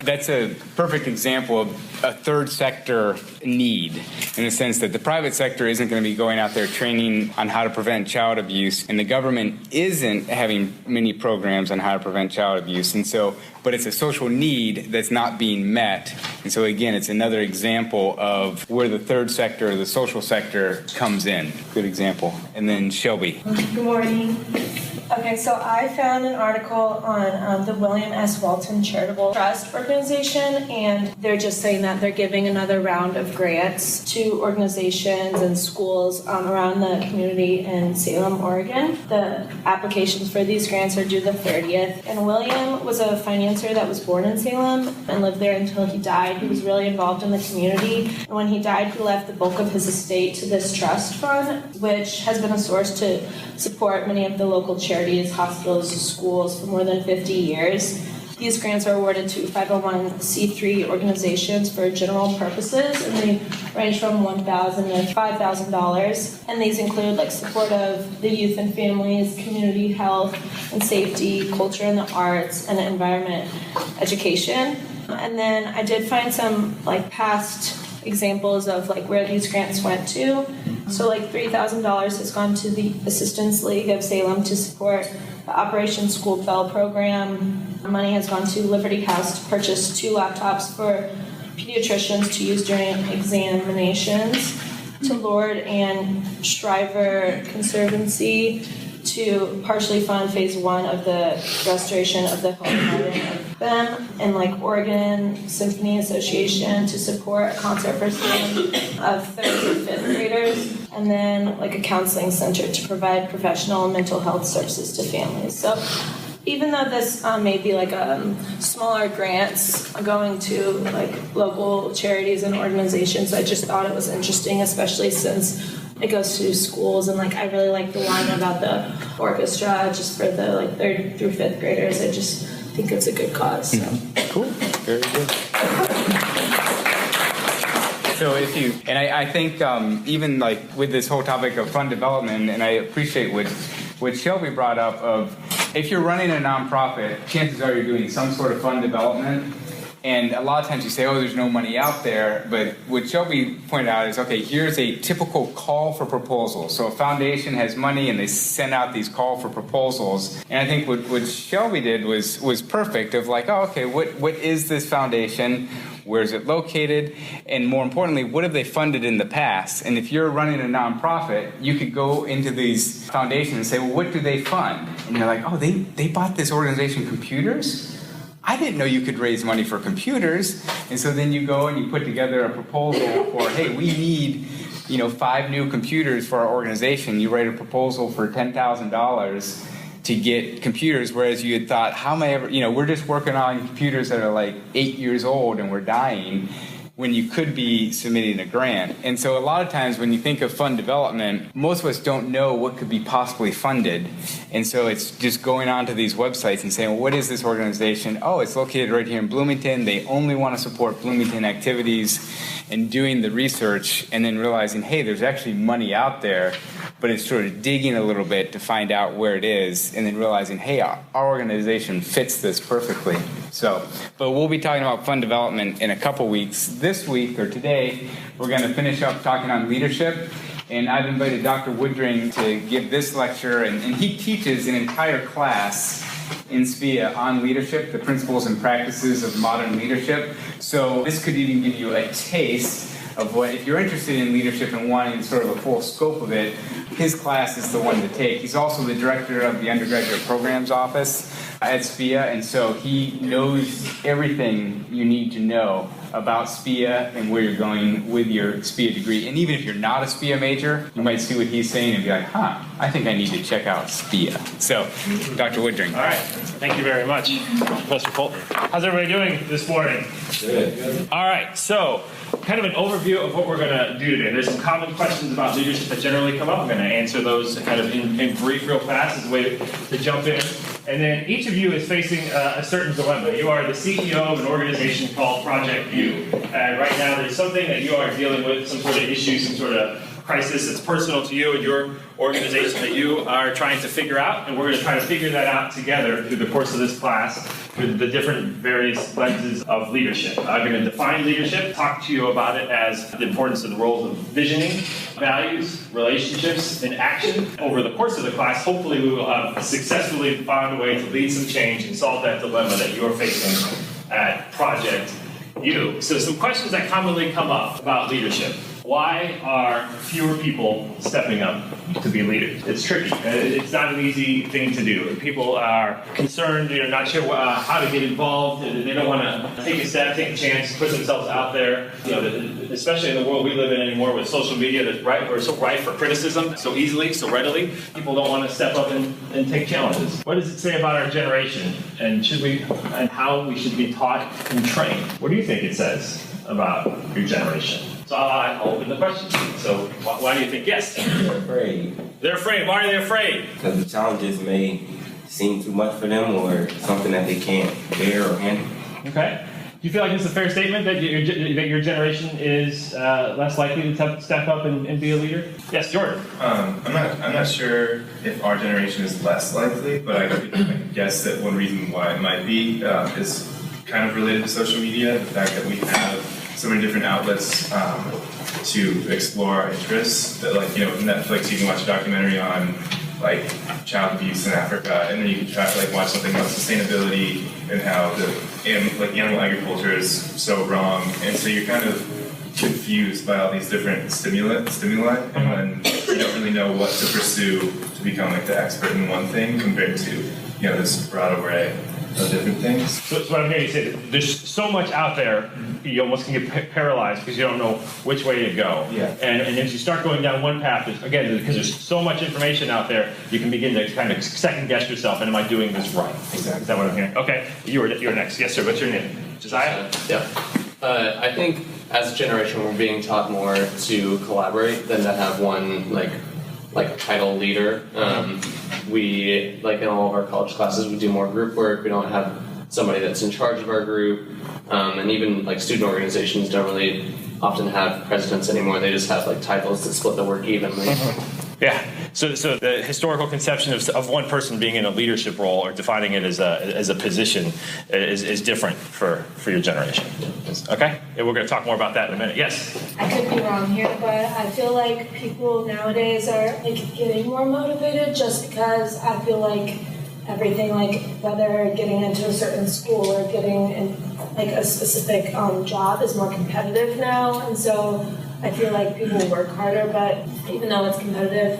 that's a perfect example of a third sector need, in the sense that the private sector isn't going to be going out there training on how to prevent child abuse, and the government isn't having many programs on how to prevent child abuse. And so, but it's a social need that's not being met. And so again, it's another example of where the third sector, the social sector, comes in. Good example. And then Shelby. Good morning. Okay, so I found an article on the William S. Walton Charitable Trust Organization, and they're just saying that they're giving another round of grants to organizations and schools around the community in Salem, Oregon. The applications for these grants are due the 30th, and William was a financier that was born in Salem and lived there until he died. He was really involved in the community, and when he died, he left the bulk of his estate to this trust fund, which has been a source to support many of the local charities, hospitals, schools for more than 50 years. These grants are awarded to 501c3 organizations for general purposes, and they range from $1,000 to $5,000. And these include like support of the youth and families, community health and safety, culture and the arts, and environment education. And then I did find some like past examples of like where these grants went to. So like $3,000 has gone to the Assistance League of Salem to support the Operation School Bell program. Money has gone to Liberty House to purchase 2 laptops for pediatricians to use during examinations, to Lord and Shriver Conservancy to partially fund phase 1 of the restoration of the home garden of them, and like Oregon Symphony Association to support a concert for Salem of 3rd through 5th graders, and then like a counseling center to provide professional mental health services to families. So even though this may be like smaller grants going to like local charities and organizations, I just thought it was interesting, especially since it goes to schools, and like I really like the line about the orchestra just for the like 3rd through 5th graders. I just think it's a good cause. So. Cool. Very good. So if you, and I think even like with this whole topic of fund development, and I appreciate what Shelby brought up of, if you're running a nonprofit, chances are you're doing some sort of fund development. And a lot of times you say, oh, there's no money out there. But what Shelby pointed out is, okay, here's a typical call for proposals. So a foundation has money and they send out these call for proposals. And I think what Shelby did was perfect of like, oh, okay, what is this foundation? Where is it located? And more importantly, what have they funded in the past? And if you're running a nonprofit, you could go into these foundations and say, well, what do they fund? And you're like, oh, they bought this organization computers? I didn't know you could raise money for computers. And so then you go and you put together a proposal for, hey, we need 5 new computers for our organization. You write a proposal for $10,000 to get computers, whereas you had thought, how am I ever, we're just working on computers that are like 8 years old and we're dying, when you could be submitting a grant. And so a lot of times when you think of fund development, most of us don't know what could be possibly funded. And so it's just going onto these websites and saying, well, what is this organization? Oh, it's located right here in Bloomington. They only want to support Bloomington activities, and doing the research and then realizing, hey, there's actually money out there, but it's sort of digging a little bit to find out where it is, and then realizing, hey, our organization fits this perfectly. So, but we'll be talking about fund development in a couple weeks. This week, or today, we're going to finish up talking on leadership. And I've invited Dr. Woodring to give this lecture, and he teaches an entire class in SPIA on leadership, the principles and practices of modern leadership. So this could even give you a taste of what, if you're interested in leadership and wanting sort of a full scope of it, his class is the one to take. He's also the director of the undergraduate programs office at SPIA, and so he knows everything you need to know about SPIA and where you're going with your SPIA degree. And even if you're not a SPIA major, you might see what he's saying and be like, I think I need to check out SPIA. So, Dr. Woodring. All right. Thank you very much, Professor Fulton. How's everybody doing this morning? Good. All right. So, kind of an overview of what we're going to do today. There's some common questions about leadership that generally come up. I'm going to answer those kind of in brief, real fast as a way to jump in. And then each of you is facing a certain dilemma. You are the CEO of an organization called Project View. And right now there's something that you are dealing with, some sort of issue, some sort of crisis that's personal to you and your organization that you are trying to figure out, and we're going to try to figure that out together through the course of this class through the different various lenses of leadership. I'm going to define leadership, talk to you about it as the importance of the roles of visioning, values, relationships, and action. Over the course of the class, hopefully we will have successfully found a way to lead some change and solve that dilemma that you're facing at Project U. So some questions that commonly come up about leadership. Why are fewer people stepping up to be leaders? It's tricky. It's not an easy thing to do. People are concerned, not sure how to get involved. They don't want to take a step, take a chance, put themselves out there. Especially in the world we live in anymore with social media, we're so rife for criticism so easily, so readily. People don't want to step up and take challenges. What does it say about our generation, and how we should be taught and trained? What do you think it says about your generation? So I'll open the question. So why do you think yes? They're afraid. They're afraid. Why are they afraid? Because the challenges may seem too much for them or something that they can't bear or handle. Okay. Do you feel like it's a fair statement that your generation is less likely to step up and be a leader? Yes, Jordan. I'm not sure if our generation is less likely, but I could guess that one reason why it might be is kind of related to social media. The fact that we have so many different outlets to explore our interests. That, like, Netflix, you can watch a documentary on child abuse in Africa, and then you can try to watch something about sustainability and how the animal agriculture is so wrong, and so you're kind of confused by all these different stimuli, and then you don't really know what to pursue to become the expert in one thing compared to this broad array of different things. So what I'm hearing you say, there's so much out there, you almost can get paralyzed because you don't know which way to go. Yeah. And as you start going down one path, because there's so much information out there, you can begin to kind of second guess yourself, and am I doing this right? Exactly. Is that what I'm hearing? Okay, you're next. Yes, sir. What's your name? Josiah? Yeah. I think as a generation, we're being taught more to collaborate than to have one title leader. We, in all of our college classes, we do more group work. We don't have somebody that's in charge of our group. And even student organizations don't really often have presidents anymore. They just have titles that split the work evenly. Yeah. So the historical conception of one person being in a leadership role or defining it as a position is different for your generation. Okay? And we're going to talk more about that in a minute. Yes? I could be wrong here, but I feel like people nowadays are getting more motivated just because I feel like everything, whether getting into a certain school or getting in a specific job is more competitive now, and so I feel like people work harder, but even though it's competitive,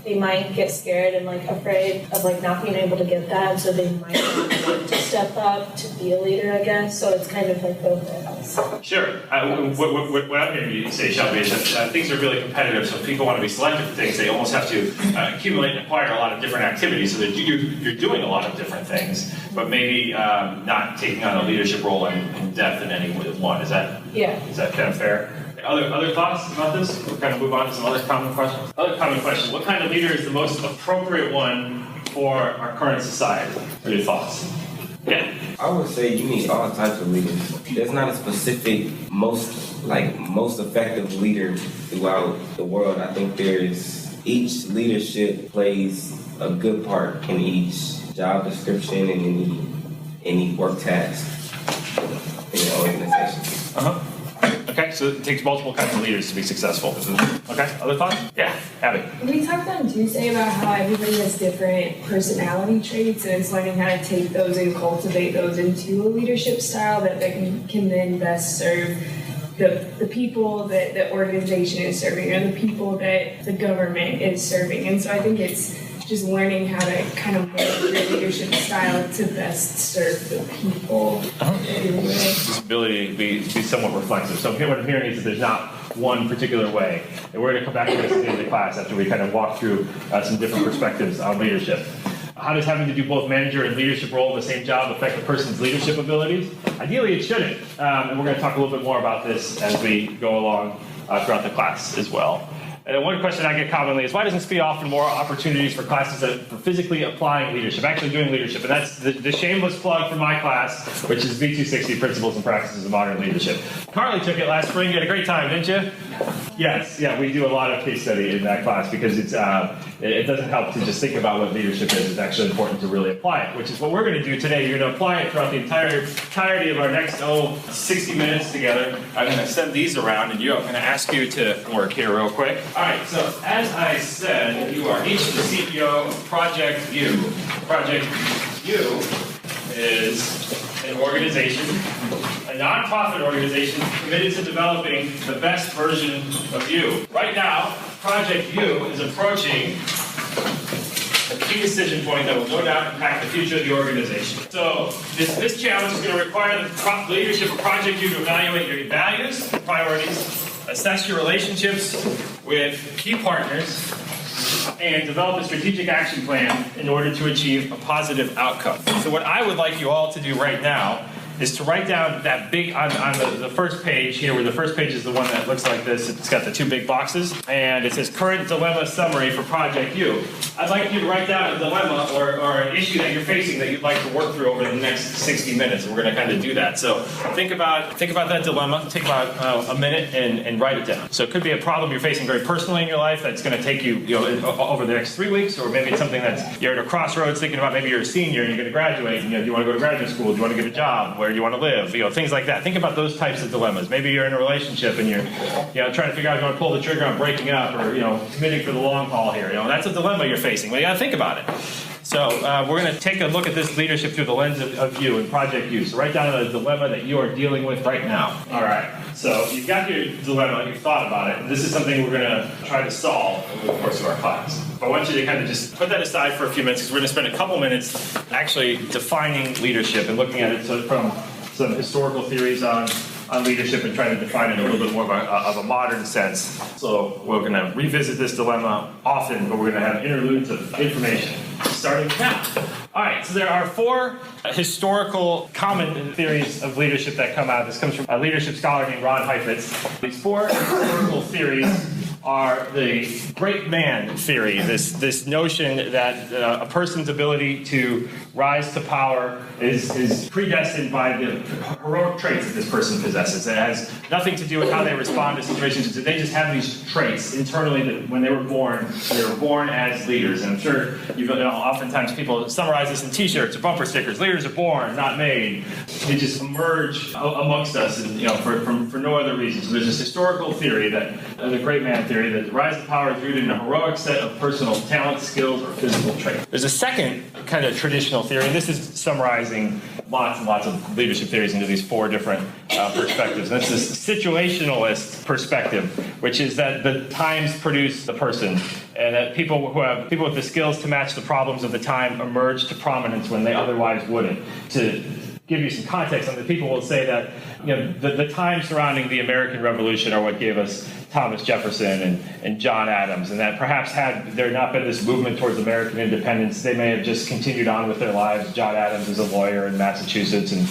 they might get scared and afraid of not being able to get that, so they might not want to step up to be a leader, I guess. So it's kind of both ends. Sure. What I'm hearing you say, Shelby, is that things are really competitive, so if people want to be selected for things, they almost have to accumulate and acquire a lot of different activities, so that you're doing a lot of different things, but maybe not taking on a leadership role in depth in any one. Is that kind of fair? Other thoughts about this? We'll kind of move on to some other common questions. Other common question: what kind of leader is the most appropriate one for our current society? What are your thoughts? Yeah. I would say you need all types of leaders. There's not a specific most effective leader throughout the world. I think each leadership plays a good part in each job description and any work task in your organization. Okay, so it takes multiple kinds of leaders to be successful. Okay, other thoughts? Yeah, Abby. We talked on Tuesday about how everybody has different personality traits, and it's learning how to take those and cultivate those into a leadership style that can then best serve the people that the organization is serving or the people that the government is serving. And so I think it's just learning how to kind of mold your leadership style to best serve the people. This ability to be somewhat reflexive. So what I'm hearing is that there's not one particular way. And we're going to come back to this at the end of the class after we kind of walk through some different perspectives on leadership. How does having to do both manager and leadership role in the same job affect a person's leadership abilities? Ideally, it shouldn't. And we're going to talk a little bit more about this as we go along throughout the class as well. And one question I get commonly is, why doesn't SPIA offer more opportunities for classes for physically applying leadership, actually doing leadership? And that's the shameless plug for my class, which is V260, Principles and Practices of Modern Leadership. Carly took it last spring. You had a great time, didn't you? Yes, yeah, we do a lot of case study in that class because it doesn't help to just think about what leadership is. It's actually important to really apply it, which is what we're going to do today. You're going to apply it throughout the entirety of our next 60 minutes together. I'm going to send these around, and I'm going to ask you to work here real quick. All right, so as I said, you are each the CEO of Project U. Project U is an organization, a nonprofit organization committed to developing the best version of you. Right now, Project U is approaching a key decision point that will no doubt impact the future of the organization. So this challenge is going to require the leadership of Project U to evaluate your values, priorities, assess your relationships with key partners, and develop a strategic action plan in order to achieve a positive outcome. So what I would like you all to do right now is to write down that big, on the first page here, where the first page is the one that looks like this. It's got the two big boxes, and it says current dilemma summary for Project U. I'd like you to write down a dilemma or an issue that you're facing that you'd like to work through over the next 60 minutes, and we're going to kind of do that. So think about that dilemma, take about a minute and write it down. So it could be a problem you're facing very personally in your life that's going to take you, over the next 3 weeks, or maybe it's something that's, you're at a crossroads thinking about, maybe you're a senior and you're going to graduate, and do you want to go to graduate school, do you want to get a job, where do you want to live, things like that. Think about those types of dilemmas. Maybe you're in a relationship and you're trying to figure out if you want to pull the trigger on breaking up, or committing for the long haul here. That's a dilemma you're facing. Well, you got to think about it. So we're going to take a look at this leadership through the lens of you and Project U. So write down a dilemma that you are dealing with right now. All right. So you've got your dilemma, you've thought about it. This is something we're going to try to solve over the course of our class. But I want you to kind of just put that aside for a few minutes, because we're going to spend a couple minutes actually defining leadership and looking at it from some historical theories on leadership and trying to define it in a little bit more of a modern sense. So we're going to revisit this dilemma often, but we're going to have interludes of information starting now. All right, so there are 4 historical common theories of leadership that come out. This comes from a leadership scholar named Ron Heifetz. These 4 historical theories are the great man theory, this notion that a person's ability to rise to power is predestined by the heroic traits that this person possesses. It has nothing to do with how they respond to situations. They just have these traits internally that when they were born as leaders. And I'm sure oftentimes people summarize this in t-shirts or bumper stickers. Leaders are born, not made. They just emerge amongst us, and for no other reason. So there's this historical theory, that the great man theory, that the rise to power is rooted in a heroic set of personal talents, skills, or physical traits. There's a second kind of traditional theory, and this is summarizing lots and lots of leadership theories into these 4 different perspectives. And it's this situationalist perspective, which is that the times produce the person, and that people with the skills to match the problems of the time emerge to prominence when they otherwise wouldn't. To give you some context on the people will say that the times surrounding the American Revolution are what gave us Thomas Jefferson and John Adams, and that perhaps had there not been this movement towards American independence, they may have just continued on with their lives. John Adams is a lawyer in Massachusetts, and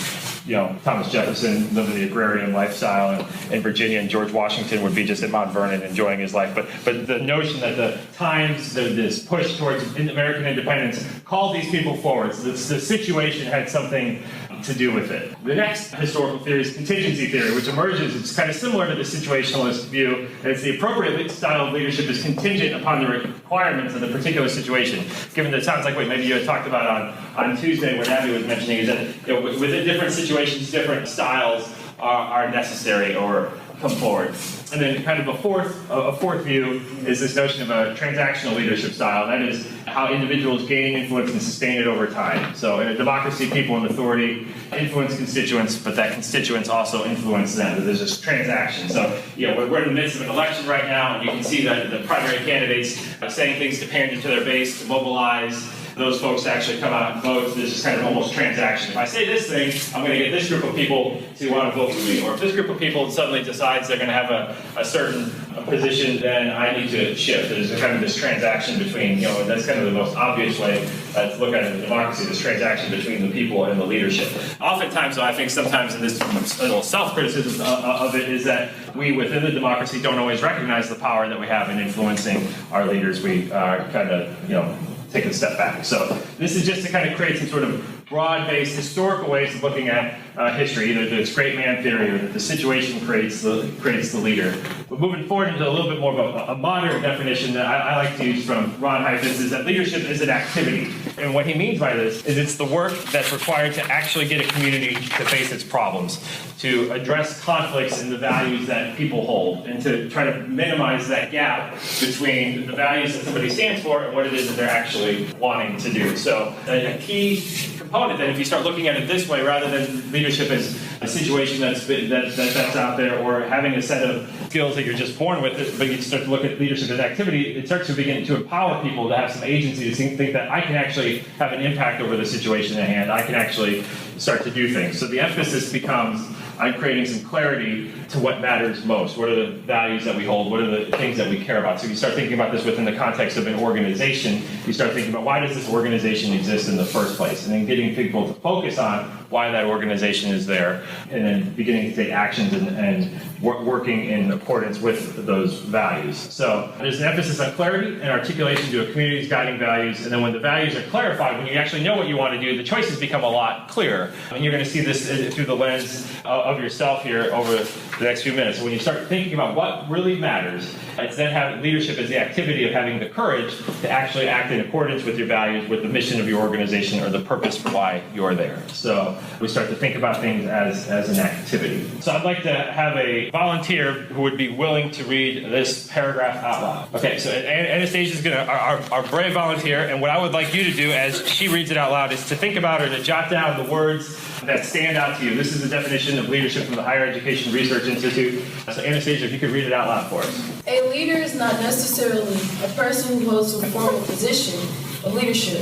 Thomas Jefferson lived the agrarian lifestyle in Virginia, and George Washington would be just at Mount Vernon enjoying his life. But the notion that the times, this push towards American independence called these people forward. So the situation had something to do with it. The next historical theory is contingency theory, which emerges, it's kind of similar to the situationalist view, and it's the appropriate style of leadership is contingent upon the requirements of the particular situation. Given that it sounds like what maybe you had talked about on Tuesday, what Abby was mentioning, is that within different situations, different styles are necessary or come forward. And then kind of a fourth view is this notion of a transactional leadership style. That is how individuals gain influence and sustain it over time. So in a democracy, people in authority influence constituents, but that constituents also influence them. There's this transaction. So we're in the midst of an election right now, and you can see that the primary candidates are saying things to pander to their base, to mobilize those folks to actually come out and vote. There's this kind of almost transaction. If I say this thing, I'm going to get this group of people to want to vote for me. Or if this group of people suddenly decides they're going to have a certain position, then I need to shift. There's kind of this transaction between, that's kind of the most obvious way to look at it in democracy, this transaction between the people and the leadership. Oftentimes, though, I think sometimes in this little self-criticism of it is that we within the democracy don't always recognize the power that we have in influencing our leaders. We kind of, take a step back. So this is just to kind of create some sort of broad-based historical ways of looking at history, either this great man theory or that the situation creates the leader. But moving forward into a little bit more of a modern definition that I like to use from Ron Heifetz is that leadership is an activity. And what he means by this is it's the work that's required to actually get a community to face its problems, to address conflicts in the values that people hold, and to try to minimize that gap between the values that somebody stands for and what it is that they're actually wanting to do. So a key component that if you start looking at it this way, rather than leadership as a situation that's out there, or having a set of skills that you're just born with, but you start to look at leadership as activity, it starts to begin to empower people to have some agency, to think that I can actually have an impact over the situation at hand. I can actually start to do things. So the emphasis becomes on creating some clarity to what matters most. What are the values that we hold? What are the things that we care about? So you start thinking about this within the context of an organization. You start thinking about, why does this organization exist in the first place? And then getting people to focus on why that organization is there, and then beginning to take actions and working in accordance with those values. So there's an emphasis on clarity and articulation to a community's guiding values, and then when the values are clarified, when you actually know what you want to do, the choices become a lot clearer. And you're going to see this through the lens of yourself here over the next few minutes. So when you start thinking about what really matters, it's then having leadership as the activity of having the courage to actually act in accordance with your values, with the mission of your organization, or the purpose for why you're there. So we start to think about things as an activity. So I'd like to have a volunteer who would be willing to read this paragraph out loud. Okay, so Anastasia is our brave volunteer, and what I would like you to do as she reads it out loud is to think about, or to jot down the words that stand out to you. This is the definition of leadership from the Higher Education Research Institute. So Anastasia, if you could read it out loud for us. A leader is not necessarily a person who holds a formal position of leadership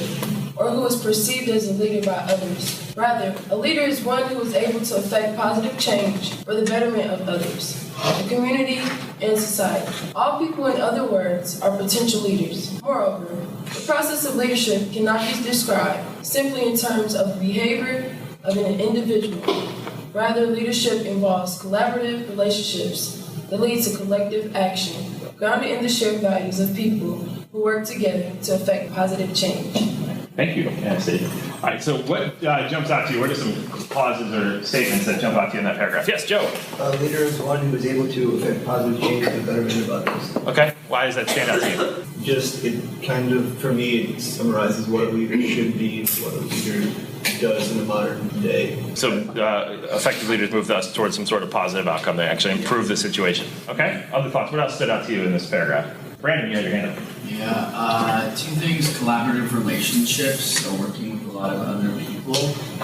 or who is perceived as a leader by others. Rather, a leader is one who is able to affect positive change for the betterment of others, the community, and society. All people, in other words, are potential leaders. Moreover, the process of leadership cannot be described simply in terms of the behavior of an individual. Rather, leadership involves collaborative relationships that lead to collective action, grounded in the shared values of people who work together to affect positive change. Thank you, Anastasia. All right, so what jumps out to you? What are some clauses or statements that jump out to you in that paragraph? Yes, Joe. A leader is one who is able to affect positive change for the betterment of others. Okay, why does that stand out to you? Just, it kind of, for me, it summarizes what a leader should be, what a leader does in the modern day. So effective leaders move us towards some sort of positive outcome. They actually improve the situation. Okay, other thoughts? What else stood out to you in this paragraph? Brandon, you had your hand up. Yeah, two things: collaborative relationships, so working with a lot of other people,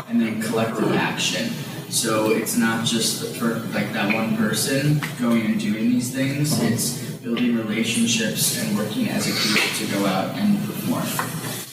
and then collective action. So it's not just that one person going and doing these things, it's building relationships and working as a group to go out and perform.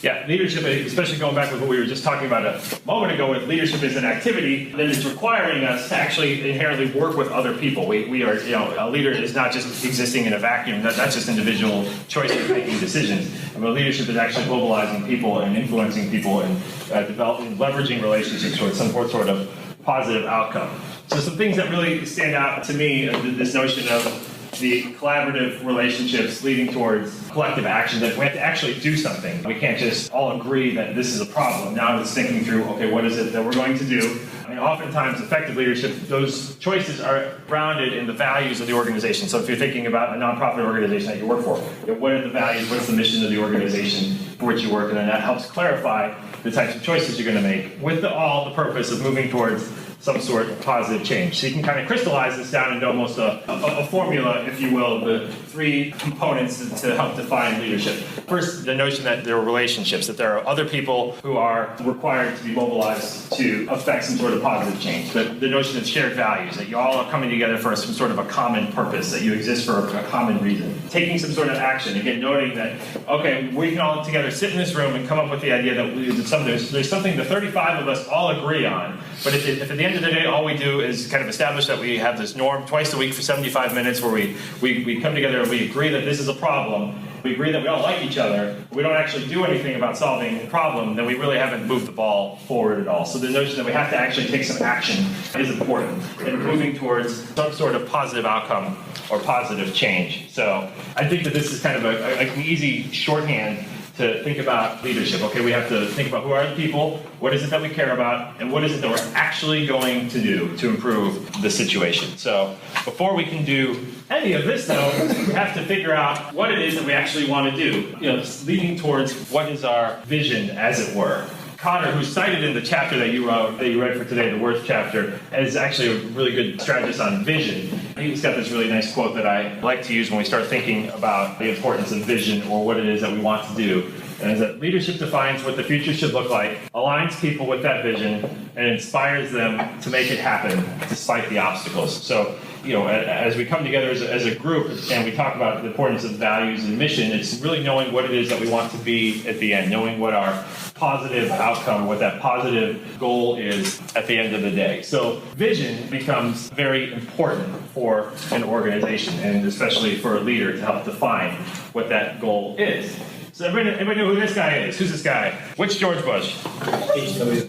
Yeah, leadership, especially going back with what we were just talking about a moment ago, with leadership as an activity, then it's requiring us to actually inherently work with other people. We are, a leader is not just existing in a vacuum. That's just individual choices, making decisions. I mean, leadership is actually mobilizing people and influencing people and developing, leveraging relationships towards some sort of positive outcome. So some things that really stand out to me, this notion of the collaborative relationships leading towards collective action, that we have to actually do something. We can't just all agree that this is a problem. Now it's thinking through, okay, what is it that we're going to do? I mean, oftentimes effective leadership, those choices are grounded in the values of the organization. So if you're thinking about a nonprofit organization that you work for, what are the values, what's the mission of the organization for which you work? And then that helps clarify the types of choices you're going to make with all the purpose of moving towards some sort of positive change. So you can kind of crystallize this down into almost a formula, if you will, the three components to help define leadership. First, the notion that there are relationships, that there are other people who are required to be mobilized to affect some sort of positive change. The notion of shared values, that you all are coming together for some sort of a common purpose, that you exist for a common reason. Taking some sort of action, again, noting that, okay, we can all together sit in this room and come up with the idea that there's something the 35 of us all agree on, but if at the end of the day all we do is kind of establish that we have this norm twice a week for 75 minutes where we come together and we agree that this is a problem, we agree that we don't like each other, we don't actually do anything about solving the problem, then we really haven't moved the ball forward at all. So the notion that we have to actually take some action is important in moving towards some sort of positive outcome or positive change. So I think that this is kind of an easy shorthand to think about leadership. Okay, we have to think about who are the people, what is it that we care about, and what is it that we're actually going to do to improve the situation. So before we can do any of this, though, we have to figure out what it is that we actually want to do. Leading towards what is our vision, as it were. Connor, who's cited in the chapter that you read for today, the Worth chapter, is actually a really good strategist on vision. He's got this really nice quote that I like to use when we start thinking about the importance of vision or what it is that we want to do. And is that leadership defines what the future should look like, aligns people with that vision, and inspires them to make it happen despite the obstacles. So, as we come together as a group and we talk about the importance of values and mission, it's really knowing what it is that we want to be at the end, knowing what our positive outcome, what that positive goal is at the end of the day. So vision becomes very important for an organization, and especially for a leader to help define what that goal is. So everybody know who this guy is? Who's this guy? Which George Bush?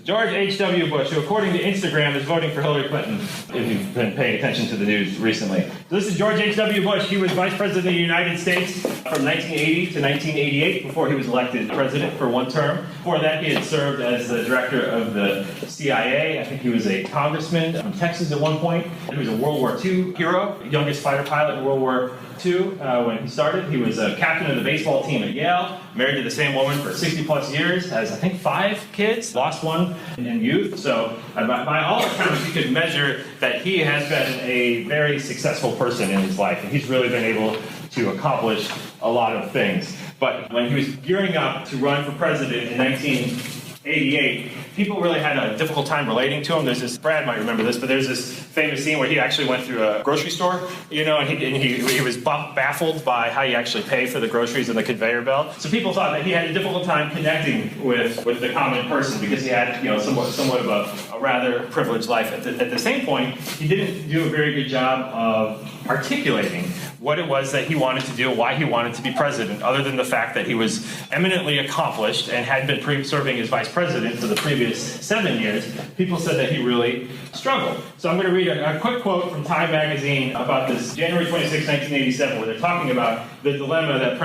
George H.W. Bush, who according to Instagram is voting for Hillary Clinton, if you've been paying attention to the news recently. So this is George H.W. Bush. He was Vice President of the United States from 1980 to 1988 before he was elected president for one term. Before that, he had served as the director of the CIA. I think he was a congressman from Texas at one point. He was a World War II hero, youngest fighter pilot in World War II when he started. He was a captain of the baseball team at Yale, married to the same woman for 60 plus years, has I think 5 kids, lost one in youth. So by all accounts, you could measure that he has been a very successful person in his life, and he's really been able to accomplish a lot of things. But when he was gearing up to run for president in 1988, people really had a difficult time relating to him. There's this, Brad might remember this, but there's this famous scene where he actually went through a grocery store, and he was baffled by how you actually pay for the groceries in the conveyor belt. So people thought that he had a difficult time connecting with the common person because he had, somewhat of a rather privileged life. At the same point, he didn't do a very good job of articulating what it was that he wanted to do, why he wanted to be president, other than the fact that he was eminently accomplished and had been serving as vice president for the previous 7 years. People said that he really struggled. So I'm going to read a quick quote from Time magazine about this January 26, 1987, where they're talking about the dilemma that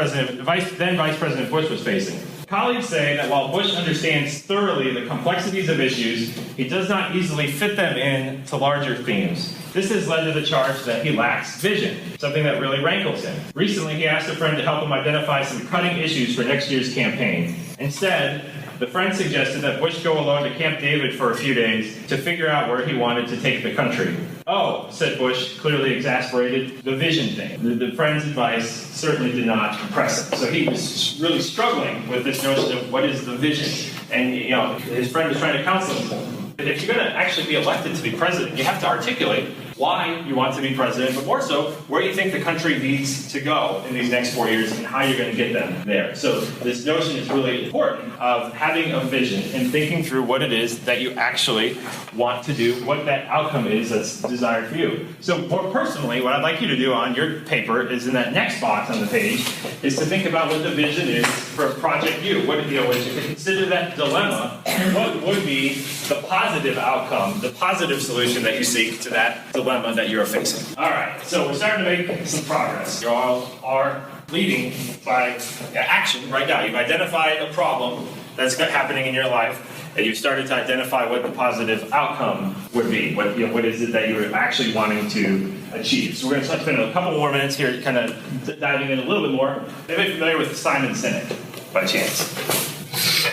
then Vice President Bush was facing. Colleagues say that while Bush understands thoroughly the complexities of issues, he does not easily fit them into larger themes. This has led to the charge that he lacks vision, something that really rankles him. Recently, he asked a friend to help him identify some cutting issues for next year's campaign. Instead, the friend suggested that Bush go alone to Camp David for a few days to figure out where he wanted to take the country. "Oh," said Bush, clearly exasperated, "the vision thing." The friend's advice certainly did not impress him. So he was really struggling with this notion of what is the vision. And his friend was trying to counsel him. If you're going to actually be elected to be president, you have to articulate why you want to be president, but more so, where you think the country needs to go in these next 4 years and how you're going to get them there. So this notion is really important of having a vision and thinking through what it is that you actually want to do, what that outcome is that's desired for you. So more personally, what I'd like you to do on your paper is in that next box on the page, is to think about what the vision is for Project U. As you consider that dilemma, what would be the positive outcome, the positive solution that you seek to that dilemma that you're facing? All right, so we're starting to make some progress. You all are leading by action right now. You've identified a problem that's happening in your life, and you've started to identify what the positive outcome would be. What is it that you're actually wanting to achieve? So we're going to spend a couple more minutes here kind of diving in a little bit more. Anybody familiar with Simon Sinek by chance?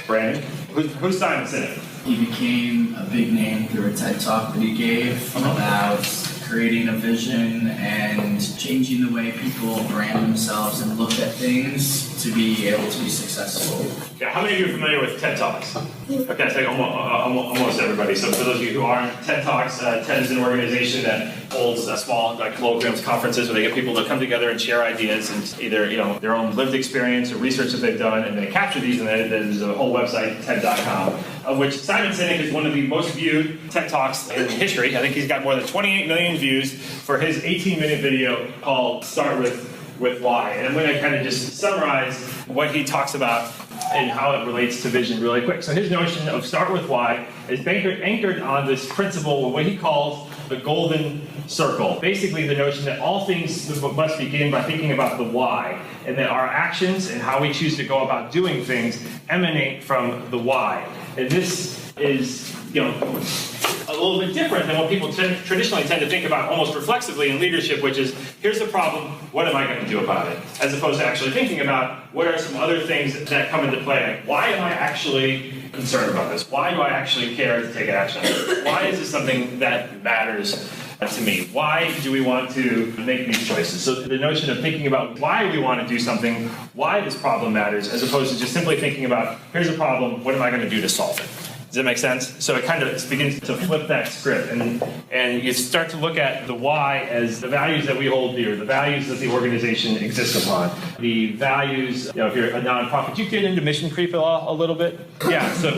Brandon? Who's Simon Sinek? He became a big name through a TED Talk that he gave about creating a vision and changing the way people brand themselves and look at things to be able to be successful. Yeah, how many of you are familiar with TED Talks? Okay, so almost everybody. So for those of you who aren't, TED Talks, TED is an organization that holds small colloquiums, conferences where they get people to come together and share ideas and either their own lived experience or research that they've done, and they capture these, and there's a whole website, TED.com, of which Simon Sinek is one of the most viewed TED Talks in history. I think he's got more than 28 million views for his 18-minute video called Start With Why. And I'm going to kind of just summarize what he talks about and how it relates to vision really quick. So his notion of Start With Why is anchored on this principle of what he calls the golden circle. Basically, the notion that all things must begin by thinking about the why, and that our actions and how we choose to go about doing things emanate from the why. And this is, a little bit different than what people traditionally tend to think about almost reflexively in leadership, which is, here's the problem, what am I going to do about it? As opposed to actually thinking about what are some other things that come into play. Like, why am I actually concerned about this? Why do I actually care to take action? Why is this something that matters to me? Why do we want to make these choices? So the notion of thinking about why we want to do something, why this problem matters, as opposed to just simply thinking about, here's a problem, what am I going to do to solve it? Does that make sense? So it kind of begins to flip that script, and you start to look at the why as the values that we hold dear, the values that the organization exists upon, the values. If you're a nonprofit, you get into mission creep a little bit. Yeah. So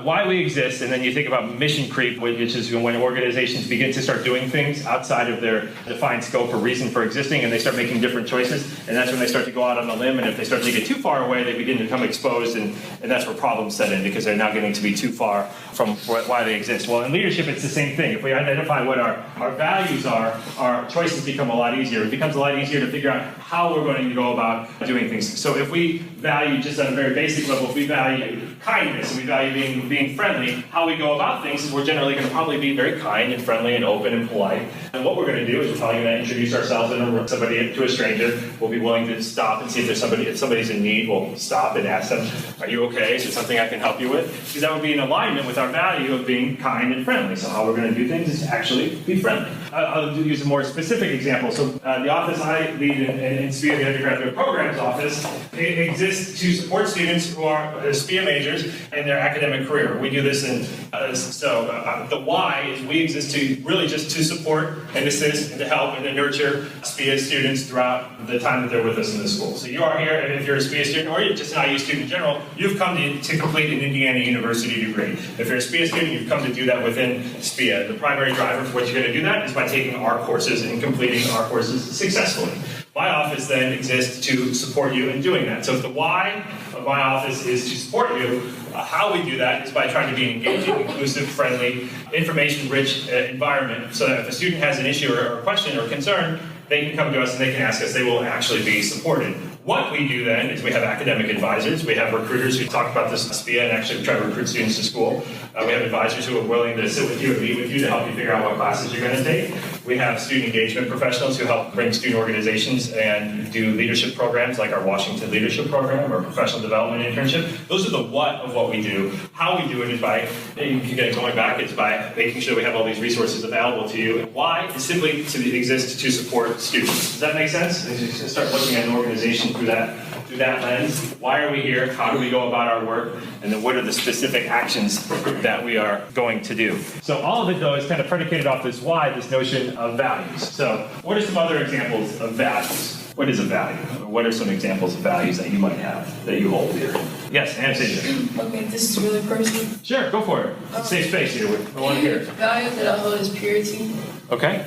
why we exist, and then you think about mission creep, which is when organizations begin to start doing things outside of their defined scope or reason for existing, and they start making different choices, and that's when they start to go out on a limb. And if they start to get too far away, they begin to become exposed, and that's where problems set in because they're now getting to be too far from why they exist. Well, in leadership, it's the same thing. If we identify what our values are, our choices become a lot easier. It becomes a lot easier to figure out how we're going to go about doing things. So if we value, just on a very basic level, if we value kindness and we value being friendly, how we go about things is we're generally going to probably be very kind and friendly and open and polite. And what we're going to do is we're probably going to introduce ourselves in a room, somebody to a stranger. We'll be willing to stop and see if somebody's in need. We'll stop and ask them, "Are you okay? Is there something I can help you with?" Because that would be in alignment with our value of being kind and friendly. So how we're going to do things is actually be friendly. I'll use a more specific example. So the office I lead in SPIA, the undergraduate programs office, it exists to support students who are SPIA majors in their academic career. We do this the why is we exist to really just to support and assist and to help and to nurture SPIA students throughout the time that they're with us in the school. So you are here, and if you're a SPIA student or you're just an IU student in general, you've come to complete an Indiana University degree. If you're a SPIA student, you've come to do that within SPIA. The primary driver for what you're going to do that is by taking our courses and completing our courses successfully. My office then exists to support you in doing that. So if the why of my office is to support you, how we do that is by trying to be an engaging, inclusive, friendly, information-rich environment so that if a student has an issue or a question or concern, they can come to us and they can ask us. They will actually be supported. What we do then is we have academic advisors. We have recruiters who talk about this SPIA and actually try to recruit students to school. We have advisors who are willing to sit with you and meet with you to help you figure out what classes you're going to take. We have student engagement professionals who help bring student organizations and do leadership programs like our Washington Leadership Program or Professional Development Internship. Those are the what of what we do. How we do it is by, going back, it's by making sure we have all these resources available to you. And why is simply to exist to support students. Does that make sense? As you start looking at an organization through that lens, why are we here? How do we go about our work? And then what are the specific actions that we are going to do? So all of it, though, is kind of predicated off this why, this notion of values. So what are some other examples of values? What is a value? What are some examples of values that you might have that you hold dear? Yes, Anastasia. Okay, this is really personal. Sure, go for it. Safe space here. I want to hear it. Value that I hold is purity. Okay.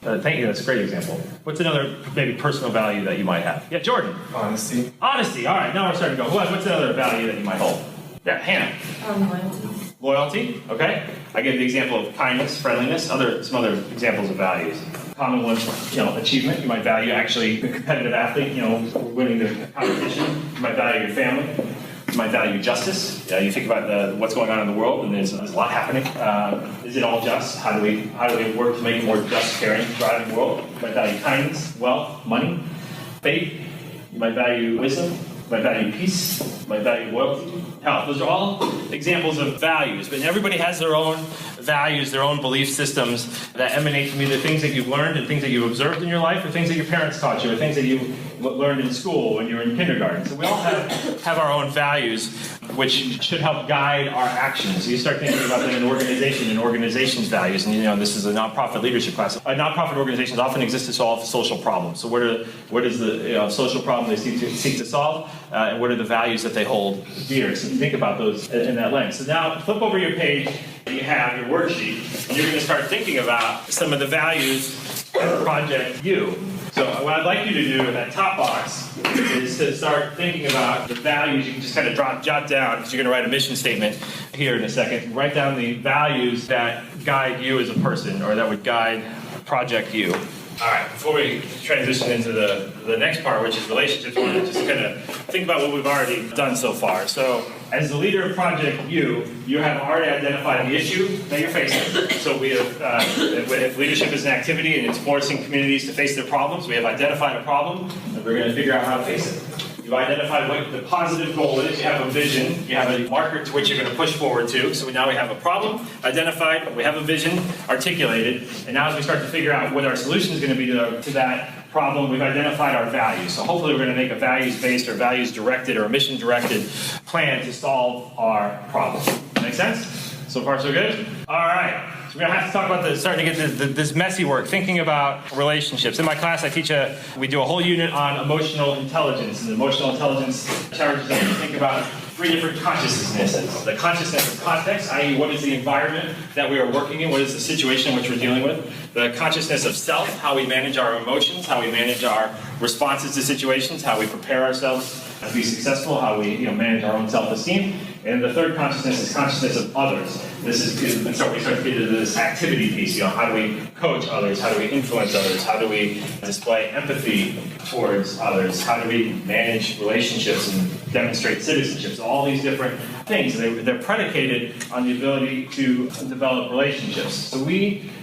Thank you. That's a great example. What's another maybe personal value that you might have? Yeah, Jordan. Honesty. Honesty. All right. Now we're starting to go. What's another value that you might hold? Yeah, Hannah. Loyalty. Loyalty. Okay. I give the example of kindness, friendliness. Some other examples of values. Common ones. Achievement. You might value actually a competitive athlete. Winning the competition. You might value your family. You might value justice. You think about what's going on in the world, and there's a lot happening. Is it all just? How do we work to make a more just, caring, thriving world? You might value kindness, wealth, money, faith. You might value wisdom. You might value peace. You might value loyalty, health. Those are all examples of values. But everybody has their own values, their own belief systems that emanate from either things that you've learned and things that you've observed in your life, or things that your parents taught you, or things that you learned in school when you were in kindergarten. So we all have our own values, which should help guide our actions. So you start thinking about that in an organization and organization's values. And this is a nonprofit leadership class. Nonprofit organizations often exist to solve social problems. So what is the social problem they seek to solve, and what are the values that they hold dear? So think about those in that lens. So now flip over your page. You have your worksheet, and you're going to start thinking about some of the values of Project U. So what I'd like you to do in that top box is to start thinking about the values. You can just kind of jot down, because you're going to write a mission statement here in a second. Write down the values that guide you as a person, or that would guide Project You? All right, before we transition into the next part, which is relationships, I want to just kind of think about what we've already done so far. So, as the leader of Project You have already identified the issue that you're facing. So we have, if leadership is an activity and it's forcing communities to face their problems, we have identified a problem, and we're going to figure out how to face it. You've identified what the positive goal is, you have a vision, you have a marker to which you're going to push forward to. So now we have a problem identified, we have a vision articulated, and now as we start to figure out what our solution is going to be to that problem, we've identified our values. So hopefully we're going to make a values-based or values-directed or mission-directed plan to solve our problem. Make sense? So far so good? All right. So we're going to have to talk about starting to get this messy work, thinking about relationships. In my class, we do a whole unit on emotional intelligence. And emotional intelligence charges us to think about 3 different consciousnesses. The consciousness of context, i.e. what is the environment that we are working in, what is the situation in which we're dealing with. The consciousness of self, how we manage our emotions, how we manage our responses to situations, how we prepare ourselves to be successful, how we manage our own self-esteem. And the third consciousness is consciousness of others. And so we start to get into this activity piece, how do we coach others, how do we influence others, how do we display empathy towards others, how do we manage relationships and demonstrate citizenship. So all these different things, they're predicated on the ability to develop relationships. So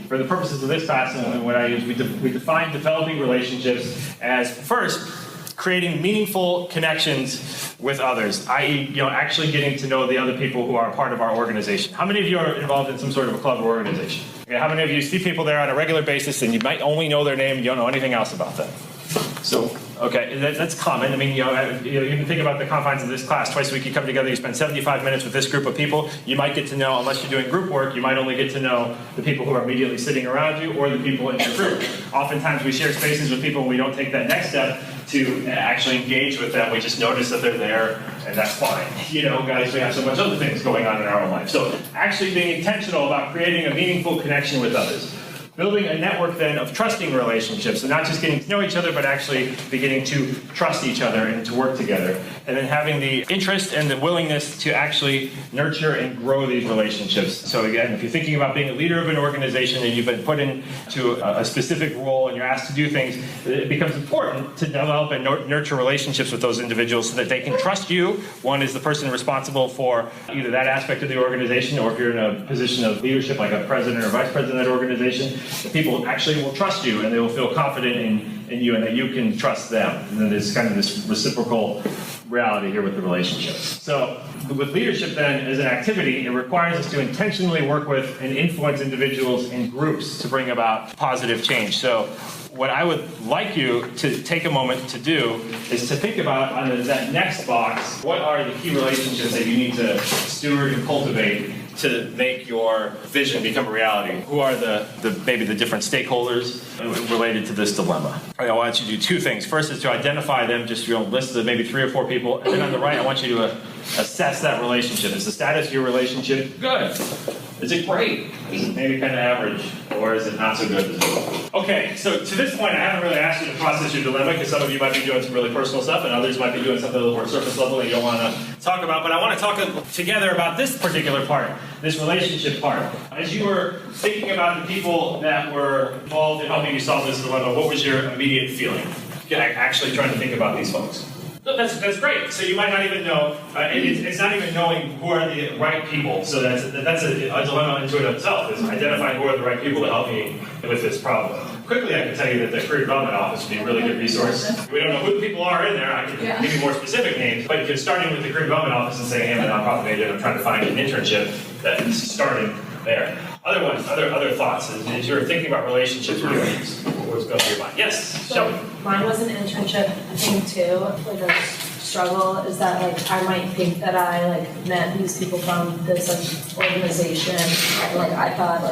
for the purposes of this class and what I use, we define developing relationships as, first, creating meaningful connections with others, i.e., actually getting to know the other people who are a part of our organization. How many of you are involved in some sort of a club or organization? Okay, how many of you see people there on a regular basis and you might only know their name and you don't know anything else about them? So, okay, that's common. I mean, you can think about the confines of this class. Twice a week you come together, you spend 75 minutes with this group of people. You might get to know, unless you're doing group work, you might only get to know the people who are immediately sitting around you or the people in your group. Oftentimes we share spaces with people and we don't take that next step to actually engage with them. We just notice that they're there, and that's fine. Guys, we have so much other things going on in our own life. So actually being intentional about creating a meaningful connection with others. Building a network then of trusting relationships, so not just getting to know each other, but actually beginning to trust each other and to work together. And then having the interest and the willingness to actually nurture and grow these relationships. So again, if you're thinking about being a leader of an organization and you've been put into a specific role and you're asked to do things, it becomes important to develop and nurture relationships with those individuals so that they can trust you. One is the person responsible for either that aspect of the organization, or if you're in a position of leadership like a president or vice president of that organization, the people actually will trust you and they will feel confident in you and that you can trust them. And then there's kind of this reciprocal reality here with the relationships. So with leadership then as an activity, it requires us to intentionally work with and influence individuals in groups to bring about positive change. So what I would like you to take a moment to do is to think about on that next box, what are the key relationships that you need to steward and cultivate to make your vision become a reality? Who are maybe the different stakeholders related to this dilemma? I want you to do 2 things. First is to identify them, just list of maybe 3 or 4 people, and then on the right, I want you to assess that relationship. Is the status of your relationship good? Is it great? Is it maybe kind of average? Or is it not so good? Okay, so to this point, I haven't really asked you to process your dilemma, because some of you might be doing some really personal stuff, and others might be doing something a little more surface level that you don't want to talk about. But I want to talk together about this particular part, this relationship part. As you were thinking about the people that were involved in helping you solve this dilemma, what was your immediate feeling? Actually trying to think about these folks. That's great. So you might not even know, it's not even knowing who are the right people. So that's a dilemma into it itself, is identifying who are the right people to help me with this problem. Quickly, I can tell you that the Career Development Office would be a really good resource. We don't know who the people are in there. I can give you more specific names, but you're starting with the Career Development Office and saying, hey, I'm a nonprofit major, I'm trying to find an internship, that's starting there. Other thoughts, as you're thinking about relationships, what was going through your mind? Yes, So mine was an internship thing too. Like a struggle is that I might think that I met these people from this organization, and I thought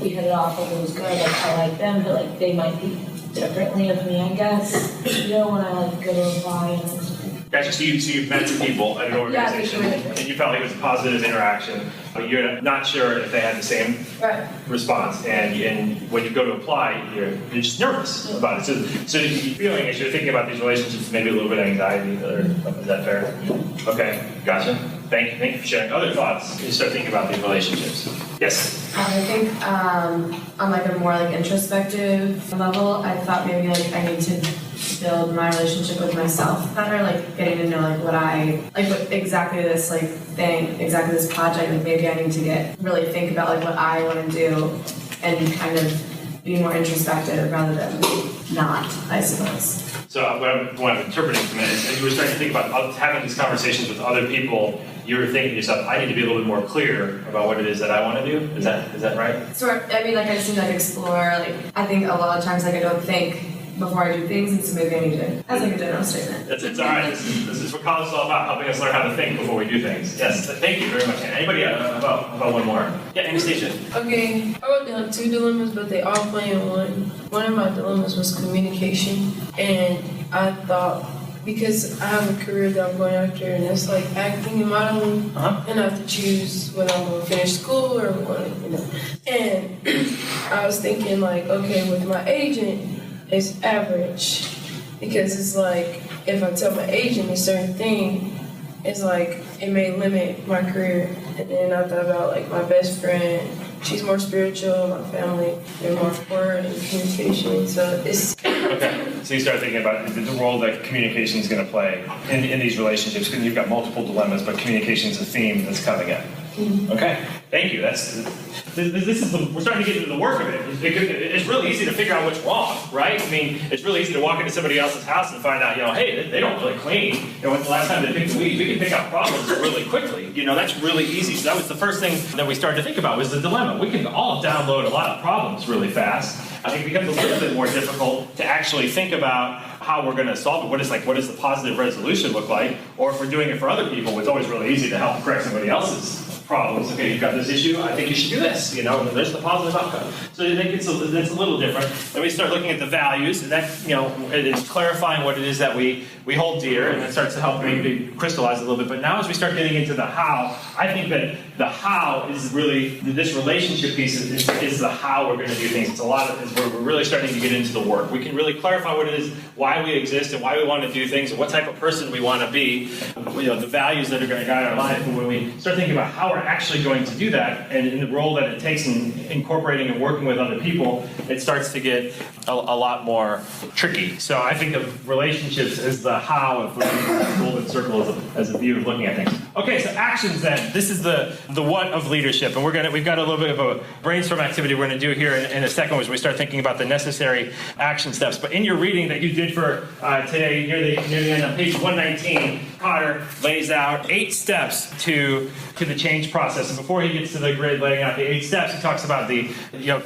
we hit it off, it was good, I like them, but they might be differently of me, I guess. When I go to apply and Gotcha. So you've met some people at an organization, and you felt like it was a positive interaction, but you're not sure if they had the same response. And when you go to apply, you're just nervous about it. So you're feeling, as you're thinking about these relationships, maybe a little bit of anxiety, or is that fair? Okay, gotcha. Thank you for sharing. Other thoughts? You start thinking about these relationships. Yes. I think on like a more like introspective level, I thought maybe like I need to build my relationship with myself better, like getting to know like what exactly this like thing, exactly this project, like maybe I need to really think about like what I want to do and kind of be more introspective rather than not, I suppose. So what I'm interpreting from it is, as you were starting to think about having these conversations with other people, you were thinking to yourself, I need to be a little bit more clear about what it is that I want to do. Is that right? So I mean, like I just need to like explore. Like I think a lot of times like I don't think before I do things, and so maybe I need to. That's like a general statement. It's all right. This is what college is all about, helping us learn how to think before we do things. Yes, thank you very much. Anybody about one more? Yeah, Anastasia. Okay, I wrote down 2 dilemmas, but they all play in one. One of my dilemmas was communication, and I thought, because I have a career that I'm going after, and it's like acting and modeling, and I have to choose whether I'm going to finish school or I'm going to, And I was thinking like, okay, with my agent, it's average, because it's like, if I tell my agent a certain thing, it's like, it may limit my career. And then I thought about like my best friend, she's more spiritual, my family, they're more word and communication, so it's... Okay, so you start thinking about the role that communication is going to play in these relationships, because you've got multiple dilemmas, but communication is a theme that's coming in. Okay, thank you. We're starting to get into the work of it. It's really easy to figure out what's wrong, right? I mean, it's really easy to walk into somebody else's house and find out, hey, they don't really clean. When's the last time they picked the weeds? We can pick out problems really quickly. That's really easy. So that was the first thing that we started to think about was the dilemma. We can all download a lot of problems really fast. I think it becomes a little bit more difficult to actually think about how we're going to solve it. What does the positive resolution look like? Or if we're doing it for other people, it's always really easy to help correct somebody else's problems. Okay, you've got this issue, I think you should do this, and there's the positive outcome. So I think it's a little different. Then we start looking at the values, and that, it is clarifying what it is that we hold dear, and it starts to help maybe crystallize a little bit. But now as we start getting into the how, I think that the how is really, this relationship piece is the how we're going to do things. It's we're really starting to get into the work. We can really clarify what it is, why we exist, and why we want to do things, and what type of person we want to be, the values that are going to guide our life. And when we start thinking about how we're actually going to do that, and in the role that it takes in incorporating and working with other people, it starts to get a lot more tricky. So I think of relationships as the how, if we're looking at the golden circle as a view of looking at things. Okay, so actions then. This is the what of leadership, and we've got a little bit of a brainstorm activity we're going to do here in a second, as we start thinking about the necessary action steps. But in your reading that you did for today, near the end on page 119, Cotter lays out 8 steps to the change process. And before he gets to the grid laying out the 8 steps, he talks about the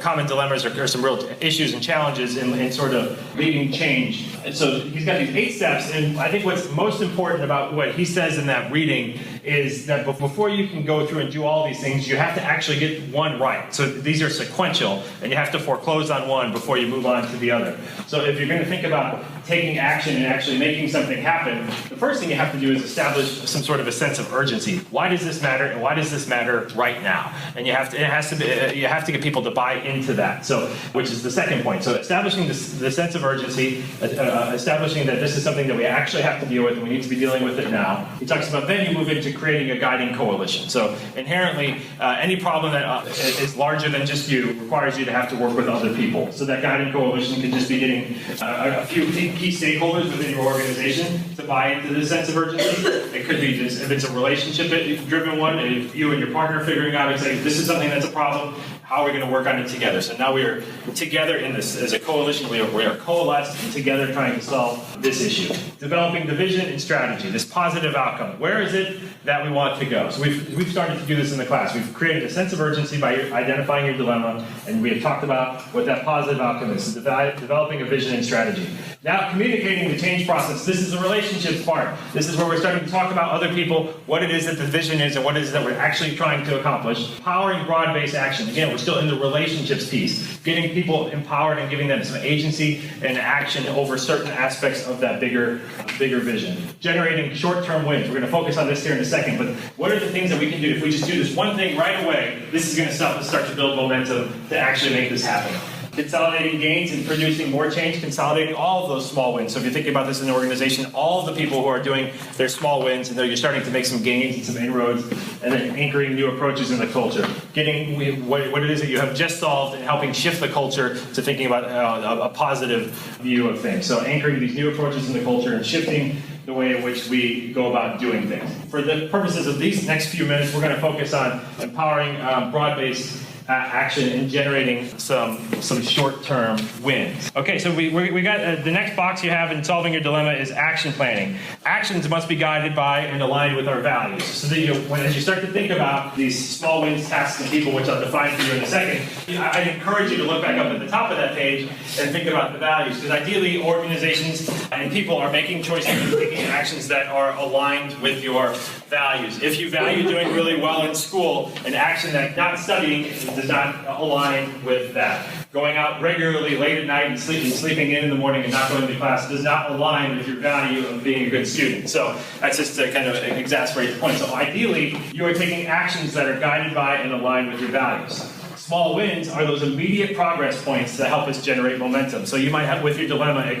common dilemmas or some real issues and challenges in sort of leading change. And so he's got these 8 steps, and I think what's most important about what he says in that reading is that before you can go through and do all these things, you have to actually get one right. So these are sequential, and you have to foreclose on one before you move on to the other. So if you're going to think about taking action and actually making something happen, the first thing you have to do is establish some sort of a sense of urgency. Why does this matter, and why does this matter right now? And you have to get people to buy into that. So, which is the second point. So establishing the sense of urgency, establishing that this is something that we actually have to deal with, and we need to be dealing with it now. He talks about then you move into creating a guiding coalition. So inherently, any problem that is larger than just you requires you to have to work with other people. So that guiding coalition can just be getting a few key stakeholders within your organization to buy into this sense of urgency. It could be just, if it's a relationship-driven one, if you and your partner figuring out, exactly, this is something that's a problem, how are we going to work on it together? So now we are together in this as a coalition. We are coalesced together trying to solve this issue. Developing the vision and strategy, this positive outcome. Where is it that we want to go? So we've started to do this in the class. We've created a sense of urgency by identifying your dilemma, and we have talked about what that positive outcome is. So developing a vision and strategy. Now, communicating the change process. This is the relationships part. This is where we're starting to talk about other people, what it is that the vision is, and what it is that we're actually trying to accomplish. Powering broad-based action. Again, we're still in the relationships piece. Getting people empowered and giving them some agency and action over certain aspects of that bigger vision. Generating short-term wins. We're going to focus on this here in a second, but what are the things that we can do? If we just do this one thing right away, this is going to start to build momentum to actually make this happen. consolidating gains and producing more change, consolidating all of those small wins. So if you're thinking about this in an organization, all of the people who are doing their small wins, and you're starting to make some gains and some inroads, and then anchoring new approaches in the culture. Getting what it is that you have just solved and helping shift the culture to thinking about a positive view of things. So anchoring these new approaches in the culture and shifting the way in which we go about doing things. For the purposes of these next few minutes, we're going to focus on empowering broad-based action and generating some short-term wins. Okay, so we got the next box you have in solving your dilemma is action planning. Actions must be guided by and aligned with our values. So that as you start to think about these small wins, tasks, and people, which I'll define for you in a second, I'd encourage you to look back up at the top of that page and think about the values. Because ideally, organizations and people are making choices and taking actions that are aligned with your values. If you value doing really well in school, an action that not studying does not align with that. Going out regularly late at night and sleeping in the morning and not going to class does not align with your value of being a good student. So that's just to kind of exasperate the point. So ideally, you are taking actions that are guided by and aligned with your values. Small wins are those immediate progress points that help us generate momentum. So you might have, with your dilemma,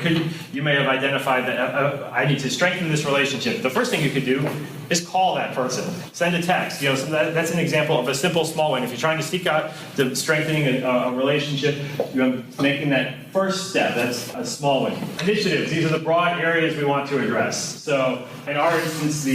you may have identified that I need to strengthen this relationship. The first thing you could do is call that person, send a text. So that's an example of a simple small win. If you're trying to seek out the strengthening a relationship, you're making that first step. That's a small win. Initiatives. These are the broad areas we want to address. So in our instance,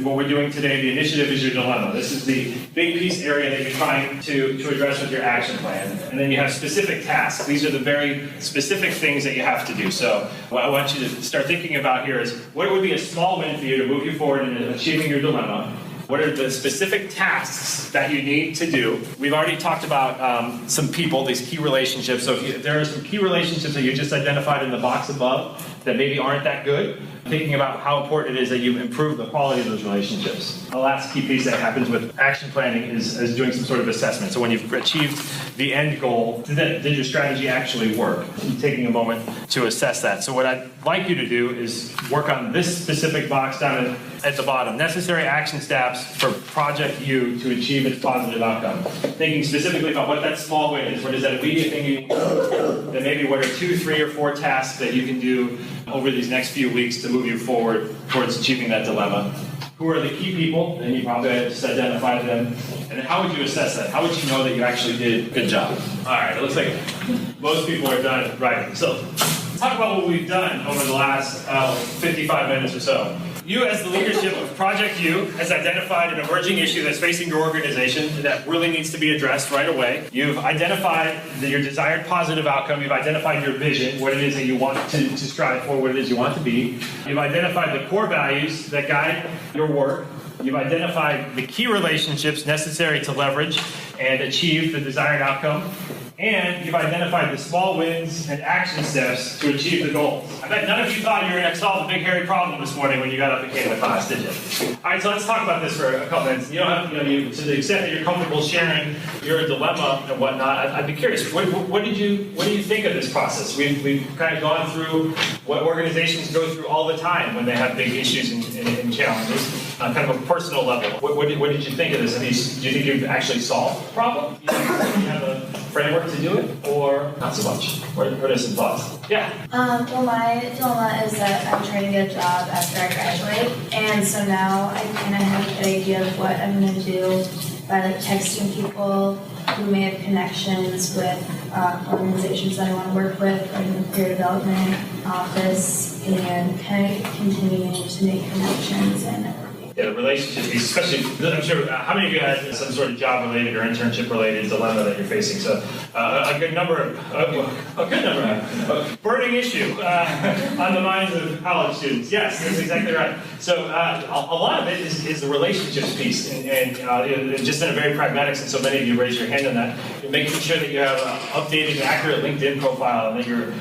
what we're doing today, the initiative is your dilemma. This is the big piece area that you're trying to address with your action plan. And then you have specific tasks. These are the very specific things that you have to do. So what I want you to start thinking about here is what would be a small win for you to move you forward in achieving your dilemma? What are the specific tasks that you need to do? We've already talked about some people, these key relationships. So if there are some key relationships that you just identified in the box above that maybe aren't that good, thinking about how important it is that you improve the quality of those relationships. The last key piece that happens with action planning is doing some sort of assessment. So when you've achieved the end goal, did your strategy actually work? Taking a moment to assess that. So what I'd like you to do is work on this specific box down at the bottom. Necessary action steps for Project U to achieve its positive outcome. Thinking specifically about what that small win is. What is that immediate thing you need to do? Then maybe what are 2, 3, or 4 tasks that you can do over these next few weeks to move you forward towards achieving that dilemma. Who are the key people? And you probably just identified them. And then how would you assess that? How would you know that you actually did a good job? All right, it looks like most people are done writing. So let's talk about what we've done over the last 55 minutes or so. You, as the leadership of Project U, has identified an emerging issue that's facing your organization that really needs to be addressed right away. You've identified your desired positive outcome. You've identified your vision, what it is that you want to strive for, what it is you want to be. You've identified the core values that guide your work. You've identified the key relationships necessary to leverage and achieve the desired outcome. And you've identified the small wins and action steps to achieve the goals. I bet none of you thought you were going to solve a big, hairy problem this morning when you got up and came to class, did you? All right, so let's talk about this for a couple minutes. You don't have, to the extent that you're comfortable sharing your dilemma and whatnot, I'd be curious. What do you think of this process? We've kind of gone through what organizations go through all the time when they have big issues and challenges on kind of a personal level. What did you think of this? Do you think you've actually solved the problem? Do you have a framework to do it, or not so much? What are some thoughts? Yeah. Well, my dilemma is that I'm trying to get a job after I graduate, and so now I kind of have an idea of what I'm going to do by texting people who may have connections with organizations that I want to work with, like in the career development office, and kind of continuing to make connections and networking. Yeah, the relationship piece, especially, I'm sure, how many of you had some sort of job-related or internship-related dilemma that you're facing? So a good number of burning issue on the minds of college students. Yes, that's exactly right. So a lot of it is the relationships piece, and just in a very pragmatic sense, so many of you raise your hand on that. You're making sure that you have an updated and accurate LinkedIn profile, and that you're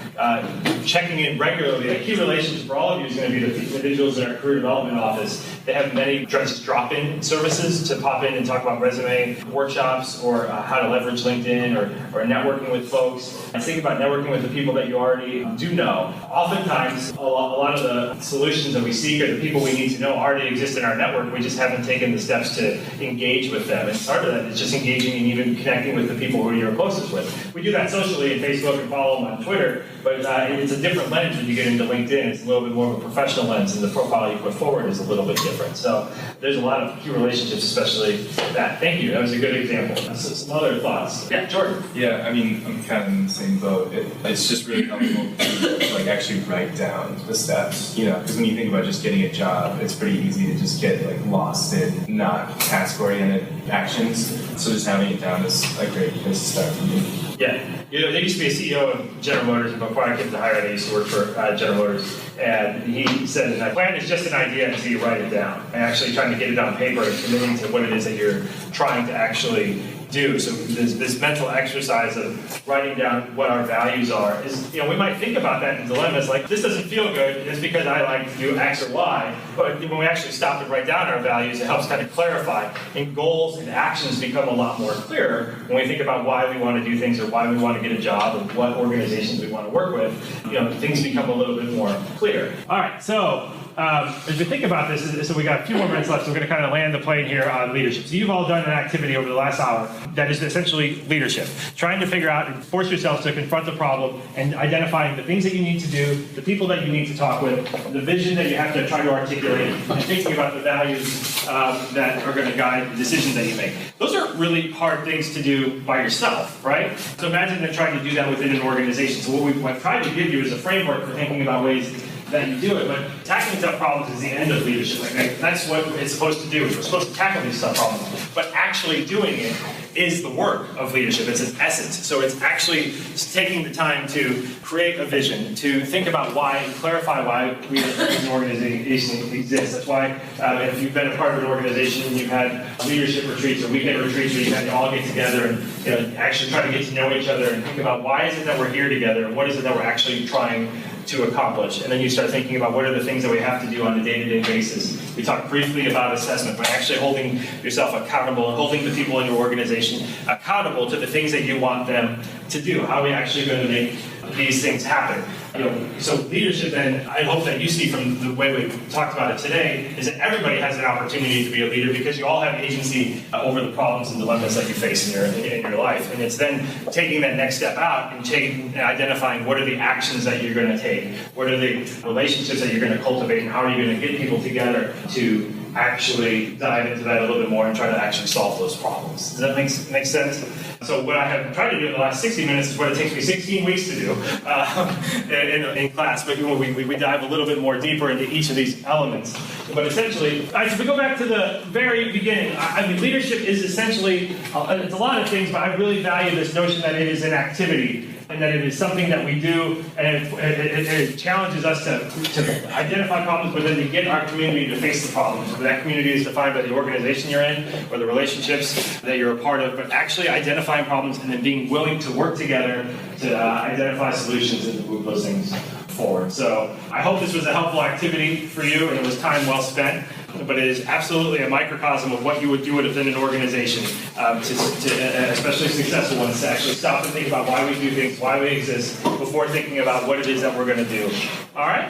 checking in regularly. The key relationship for all of you is going to be the individuals in our career development office. They have many just drop-in services to pop in and talk about resume workshops or how to leverage LinkedIn or networking with folks. And think about networking with the people that you already do know. Oftentimes, a lot of the solutions that we seek or the people we need to know already exist in our network. We just haven't taken the steps to engage with them. And part of that is just engaging and even connecting with the people people who you're closest with. We do that socially in Facebook and follow them on Twitter, but it's a different lens when you get into LinkedIn. It's a little bit more of a professional lens, and the profile you put forward is a little bit different. So there's a lot of key relationships, especially that. Thank you. That was a good example. So some other thoughts. Yeah, Jordan. Yeah, I mean, I'm kind of in the same boat. It's just really helpful to like actually write down the steps, you know, because when you think about just getting a job, it's pretty easy to just get like lost in not task-oriented actions. So just having it down is a great place to start for me. Yeah, you know, there used to be a CEO of General Motors, and before I came to Hired, I used to work for General Motors, and he said that plan is just an idea until you write it down, and actually trying to get it on paper and committing to what it is that you're trying to actually do. So this mental exercise of writing down what our values are is, you know, we might think about that in dilemmas like, this doesn't feel good, it's because I like to do X or Y, but when we actually stop and write down our values, it helps kind of clarify, and goals and actions become a lot more clear when we think about why we want to do things or why we want to get a job and what organizations we want to work with. You know, things become a little bit more clear. All right, so as we think about this, so we got a few more minutes left, so we're going to kind of land the plane here on leadership. So you've all done an activity over the last hour that is essentially leadership, trying to figure out and force yourselves to confront the problem and identifying the things that you need to do, the people that you need to talk with, the vision that you have to try to articulate, and thinking about the values that are going to guide the decisions that you make. Those are really hard things to do by yourself, right? So imagine that trying to do that within an organization. So what I've tried to give you is a framework for thinking about ways that you do it, but tackling tough problems is the end of leadership. Like that's what it's supposed to do. We're supposed to tackle these tough problems, but actually doing it is the work of leadership. It's its essence. So it's actually taking the time to create a vision, to think about why, and clarify why we as an organization exists. That's why if you've been a part of an organization and you've had leadership retreats or weekend retreats where you had to all get together and actually try to get to know each other and think about why is it that we're here together and what is it that we're actually trying to accomplish. And then you start thinking about what are the things that we have to do on a day-to-day basis. We talked briefly about assessment, but actually holding yourself accountable and holding the people in your organization accountable to the things that you want them to do. How are we actually going to make these things happen? You know, so leadership then, I hope that you see from the way we talked about it today, is that everybody has an opportunity to be a leader because you all have agency over the problems and dilemmas that you face in your life. And it's then taking that next step out and identifying what are the actions that you're going to take, what are the relationships that you're going to cultivate, and how are you going to get people together to actually dive into that a little bit more and try to actually solve those problems. Does that make sense? So what I have tried to do in the last 60 minutes is what it takes me 16 weeks to do in class, but we dive a little bit more deeper into each of these elements. But essentially, so if we go back to the very beginning, I mean, leadership is essentially, it's a lot of things, but I really value this notion that it is an activity and that it is something that we do, and it challenges us to identify problems, but then to get our community to face the problems. Whether that community is defined by the organization you're in or the relationships that you're a part of, but actually identifying problems and then being willing to work together to identify solutions and to move those things forward. So I hope this was a helpful activity for you and it was time well spent, but it is absolutely a microcosm of what you would do within an organization, especially successful ones, to actually stop and think about why we do things, why we exist, before thinking about what it is that we're going to do. All right?